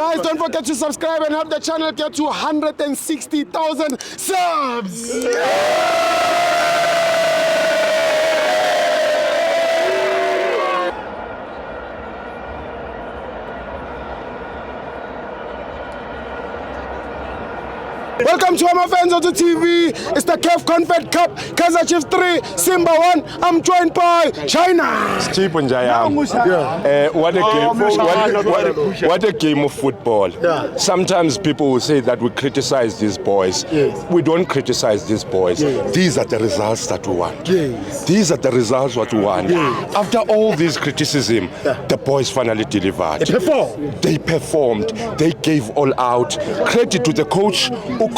Guys, don't forget to subscribe and help the channel get to 160,000 subs. Welcome to our fans on the TV. It's the CAF Confed Cup, Kaizer Chiefs 3, Simba 1. I'm joined by China. Steve Njayam. What a game of football. Yeah. Sometimes people will say that we criticize these boys. Yes. We don't criticize these boys. Yes. These are the results that we want. Yes. These are the results what we want. Yes. After all this criticism, the boys finally delivered. They performed. They gave all out. Credit to the coach who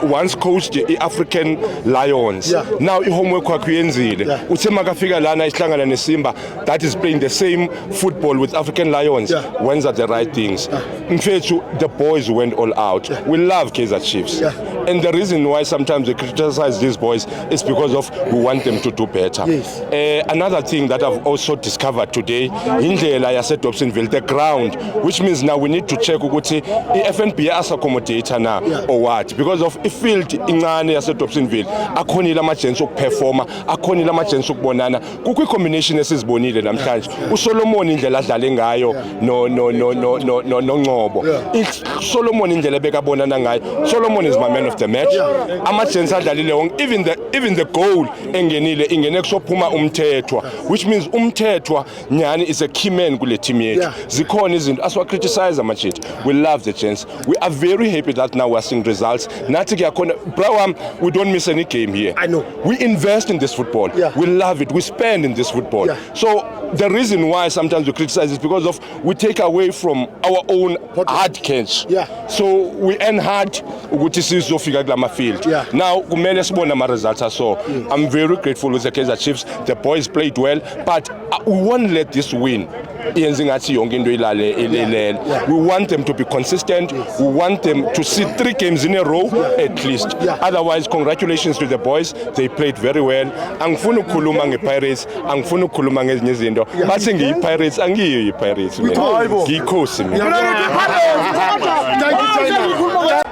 once coached the African Lions. Yeah. Now homework wakuyenzile. Yeah. Uthe makafika lana ihlangana neSimba that is playing the same football with African Lions. Yeah. When's are the right things? In fact, the boys went all out. We love Kaizer Chiefs. Yeah. And the reason why sometimes we criticize these boys is because of we want them to do better. Yes. Another thing that I've also discovered today, indlela yase Dobsonville, the ground, which means now we need to check ukuthi iFNB as accommodator now or what, because of ifield incane yase Dobsonville akhonile ama-chance okuperforma, akhonile ama-chance okubonana. Kukho i-combination esizibonile namhlanje. uSolomon indlela adlale ngayo noNgcobo. Solomon indlela bekabonana ngayo. Solomon is my man of the match. Ama-chance adlalile wonke, even the goal engenile ingene kusophuma uMthethwa, which means uMthethwa nyani is a key man kule team yethu. Zikhona izinto asiwa-criticize amachit. We love the chance. We are very happy that now we are seeing results. Nathi kuyakhona, bro, we don't miss any game here. I know. We invest in this football. Yeah. We love it. We spend in this football. Yeah. So the reason why sometimes we criticize is because of we take away from our own hard catch. Yeah. So we earn hard ukuthi sizofika kula field. Yeah. Now kumele sibone ama results aso. I'm very grateful with the Kaizer Chiefs. The boys played well, but we won't let this win. We want them to be consistent. We want them to see 3 games in a row at least. Otherwise, congratulations to the boys. They played very well. Angifuni ukukhuluma ngePirates, angifuni ukukhuluma ngezinye izinto. Bathi ngiyiPirates, angiyo iPirates. Ngiyikhosi mina. Thank you, China.